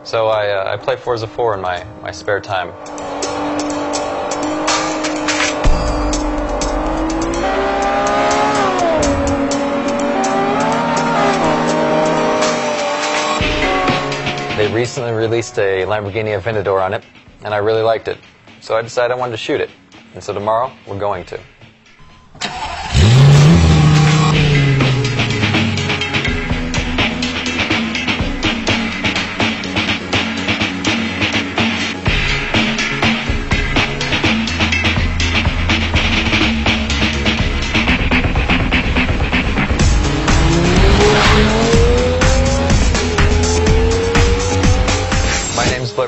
So I play Forza 4 in my spare time. They recently released a Lamborghini Aventador on it, and I really liked it. So I decided I wanted to shoot it. And so tomorrow, we're going to.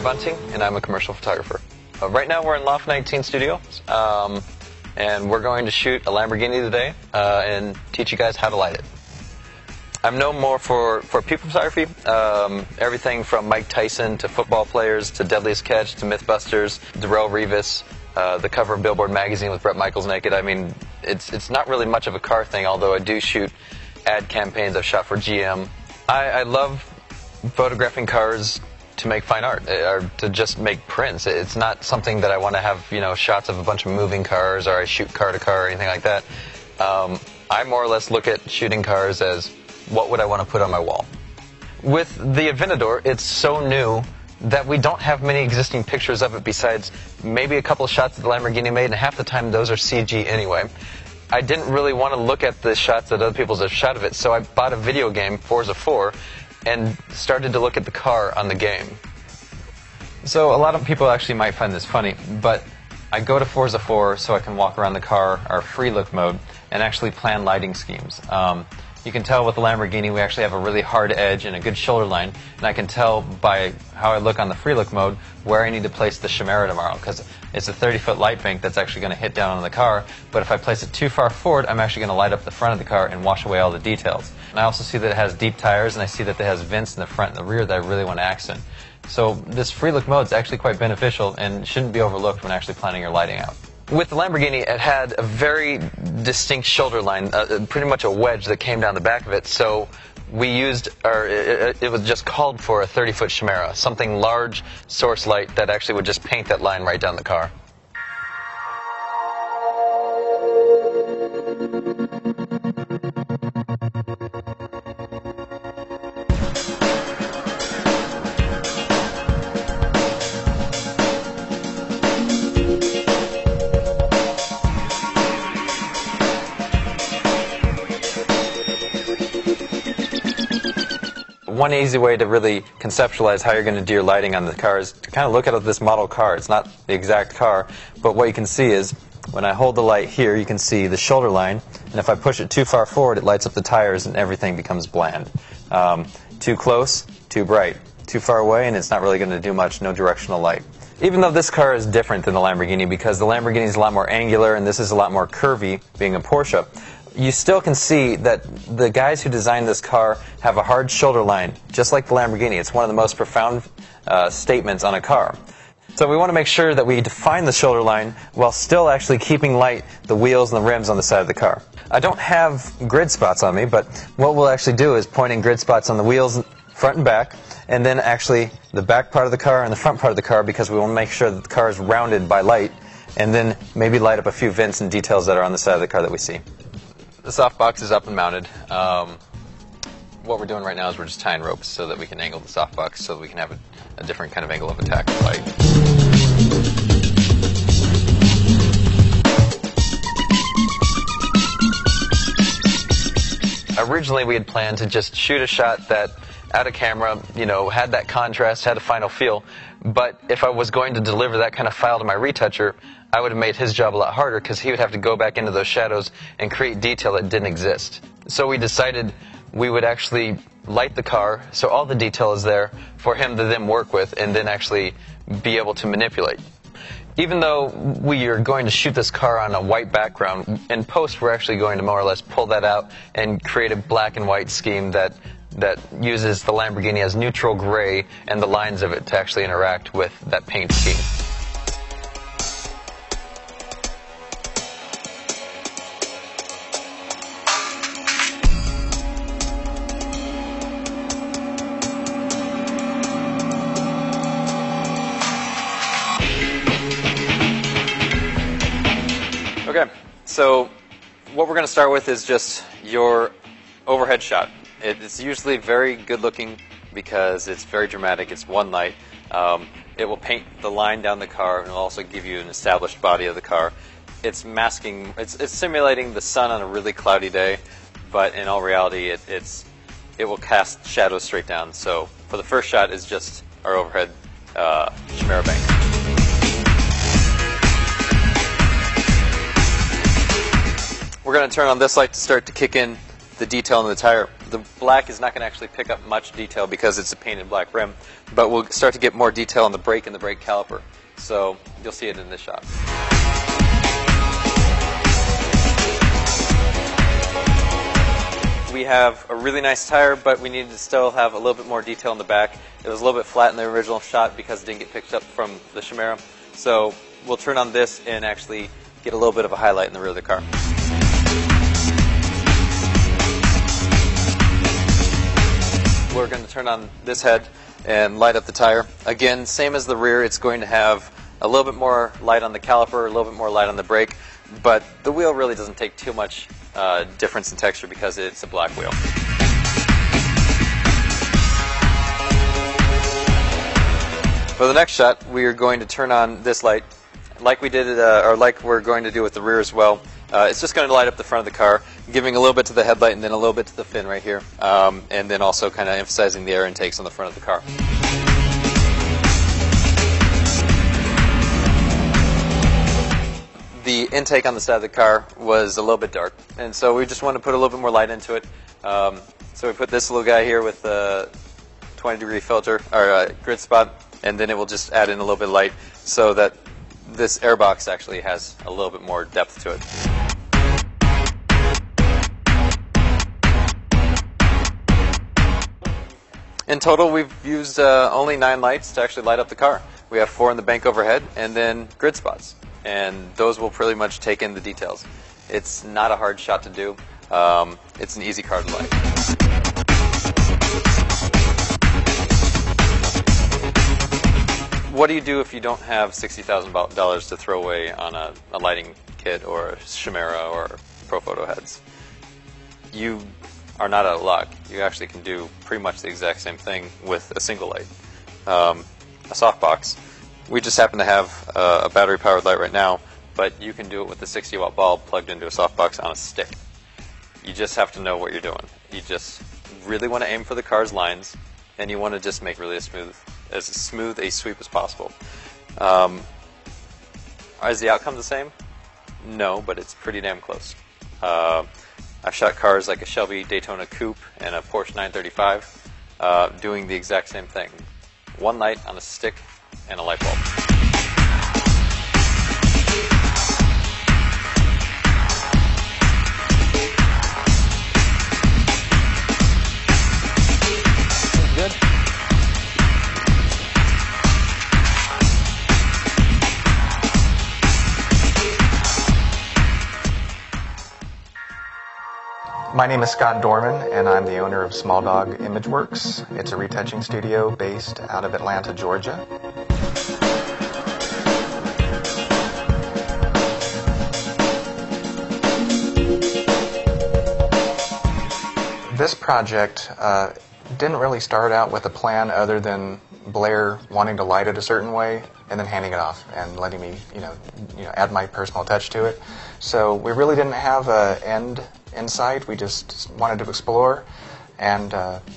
Bunting, and I'm a commercial photographer. Right now we're in Loft 19 Studio, and we're going to shoot a Lamborghini today and teach you guys how to light it. I'm known more for people photography, everything from Mike Tyson to football players to Deadliest Catch to Mythbusters, Darrell Revis, the cover of Billboard magazine with Bret Michaels naked. I mean, it's not really much of a car thing, although I do shoot ad campaigns. I've shot for GM. I love photographing cars to make fine art, or to just make prints. It's not something that I want to have, shots of a bunch of moving cars, or I shoot car to car or anything like that. I more or less look at shooting cars as what would I want to put on my wall. With the Aventador, it's so new that we don't have many existing pictures of it besides maybe a couple of shots that the Lamborghini made, and half the time those are CG anyway. I didn't really want to look at the shots that other people have shot of it, so I bought a video game, Forza 4, and started to look at the car on the game. So a lot of people actually might find this funny, but I go to Forza 4 so I can walk around the car, our free look mode, and actually plan lighting schemes. You can tell with the Lamborghini we actually have a really hard edge and a good shoulder line, and I can tell by how I look on the free look mode where I need to place the Chimera tomorrow, because it's a 30-foot light bank that's actually going to hit down on the car, but if I place it too far forward, I'm actually going to light up the front of the car and wash away all the details. And I also see that it has deep tires, and I see that it has vents in the front and the rear that I really want to accent. So this free look mode is actually quite beneficial and shouldn't be overlooked when actually planning your lighting out. With the Lamborghini, it had a very distinct shoulder line, pretty much a wedge that came down the back of it, so we used, it was just called for a 30-foot Chimera, something large, source light that actually would just paint that line right down the car. One easy way to really conceptualize how you're going to do your lighting on the car is to kind of look at this model car. It's not the exact car, but what you can see is when I hold the light here, you can see the shoulder line, and if I push it too far forward, it lights up the tires and everything becomes bland. Too close, too bright. Too far away, and it's not really going to do much, no directional light. Even though this car is different than the Lamborghini, because the Lamborghini is a lot more angular and this is a lot more curvy, being a Porsche, you still can see that the guys who designed this car have a hard shoulder line, just like the Lamborghini. It's one of the most profound statements on a car. So we want to make sure that we define the shoulder line while still actually keeping light the wheels and the rims on the side of the car. I don't have grid spots on me, but what we'll actually do is point in grid spots on the wheels, front and back, and then actually the back part of the car and the front part of the car, because we want to make sure that the car is rounded by light, and then maybe light up a few vents and details that are on the side of the car that we see. The softbox is up and mounted. What we're doing right now is we're just tying ropes so that we can angle the softbox so that we can have a different kind of angle of attack with light. Originally we had planned to just shoot a shot that out of camera, had that contrast, had a final feel, but if I was going to deliver that kind of file to my retoucher, I would have made his job a lot harder because he would have to go back into those shadows and create detail that didn't exist. So we decided we would actually light the car so all the detail is there for him to then work with and then actually be able to manipulate. Even though we are going to shoot this car on a white background, in post we're actually going to more or less pull that out and create a black and white scheme that uses the Lamborghini as neutral gray and the lines of it to actually interact with that paint scheme. So what we're going to start with is just your overhead shot. It's usually very good looking because it's very dramatic. It's one light. It will paint the line down the car and will also give you an established body of the car. It's masking, it's simulating the sun on a really cloudy day, but in all reality it will cast shadows straight down. So for the first shot is just our overhead Chimera bank. We're going to turn on this light to start to kick in the detail in the tire. The black is not going to actually pick up much detail because it's a painted black rim, but we'll start to get more detail on the brake and the brake caliper. So you'll see it in this shot. We have a really nice tire, but we need to still have a little bit more detail in the back. It was a little bit flat in the original shot because it didn't get picked up from the Chimera. So we'll turn on this and actually get a little bit of a highlight in the rear of the car. We're going to turn on this head and light up the tire. Again, same as the rear, it's going to have a little bit more light on the caliper, a little bit more light on the brake, but the wheel really doesn't take too much difference in texture because it's a black wheel. For the next shot, we are going to turn on this light, like we did, or like we're going to do with the rear as well. It's just going to light up the front of the car, giving a little bit to the headlight and then a little bit to the fin right here, and then also kind of emphasizing the air intakes on the front of the car. The intake on the side of the car was a little bit dark, and so we just wanted to put a little bit more light into it. So we put this little guy here with a 20-degree filter, or grid spot, and then it will just add in a little bit of light so that this air box actually has a little bit more depth to it. In total, we've used only 9 lights to actually light up the car. We have 4 in the bank overhead and then grid spots, and those will pretty much take in the details. It's not a hard shot to do. It's an easy car to light. What do you do if you don't have $60,000 to throw away on a lighting kit or a Chimera or Profoto heads? You are not out of luck. You actually can do pretty much the exact same thing with a single light, a softbox. We just happen to have a battery-powered light right now, but you can do it with a 60-watt bulb plugged into a softbox on a stick. You just have to know what you're doing. You just really want to aim for the car's lines, and you want to just make really as smooth a sweep as possible. Is the outcome the same? No, but it's pretty damn close. I've shot cars like a Shelby Daytona Coupe and a Porsche 935 doing the exact same thing. One light on a stick and a light bulb. Good. My name is Scott Dorman, and I'm the owner of Small Dog Imageworks. It's a retouching studio based out of Atlanta, Georgia. This project didn't really start out with a plan other than Blair wanting to light it a certain way and then handing it off and letting me, add my personal touch to it. So we really didn't have an end in sight. We just wanted to explore and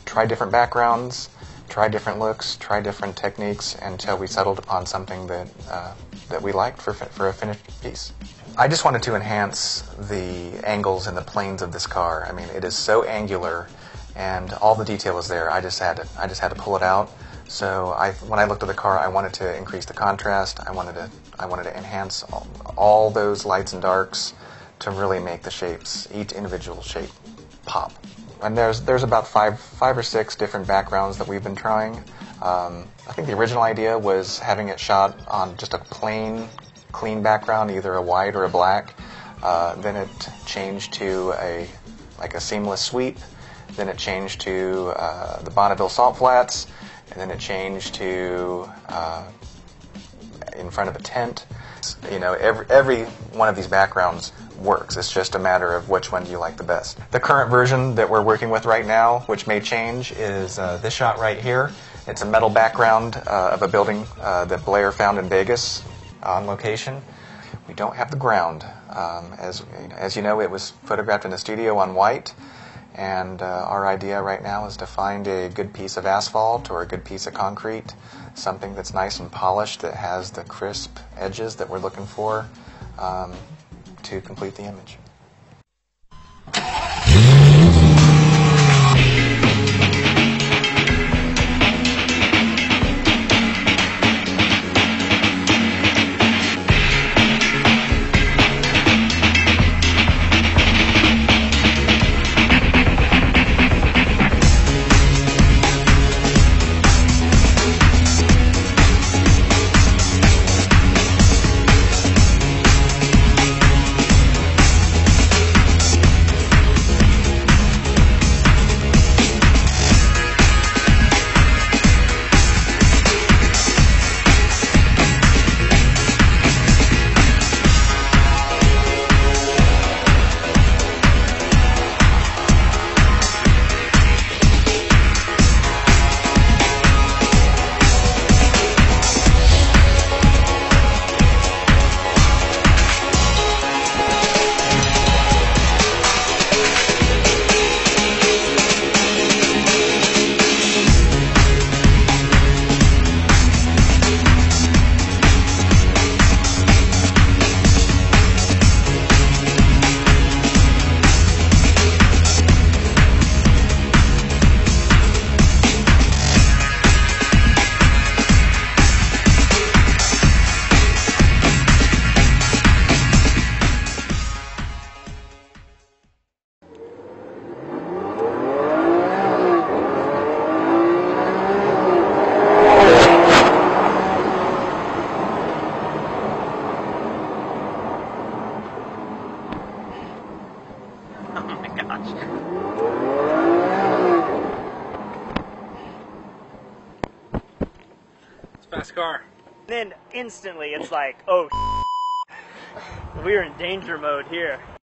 try different backgrounds, try different looks, try different techniques until we settled upon something that we liked for a finished piece. I just wanted to enhance the angles and the planes of this car. I mean, it is so angular, and all the detail is there. I just had to pull it out. So when I looked at the car, I wanted to increase the contrast. I wanted to enhance all those lights and darks to really make the shapes, each individual shape, pop. And there's about five or six different backgrounds that we've been trying. I think the original idea was having it shot on just a plain, clean background, either a white or a black. Then it changed to a seamless sweep. Then it changed to the Bonneville salt flats, and then it changed to in front of a tent. Every one of these backgrounds works. It's just a matter of which one do you like the best. The current version that we're working with right now, which may change, is this shot right here. It's a metal background of a building that Blair found in Vegas on location. We don't have the ground. As you know, it was photographed in a studio on white, and our idea right now is to find a good piece of asphalt or a good piece of concrete, something that's nice and polished, that has the crisp edges that we're looking for to complete the image. Fast car. Then instantly it's like, oh, we are in danger mode here.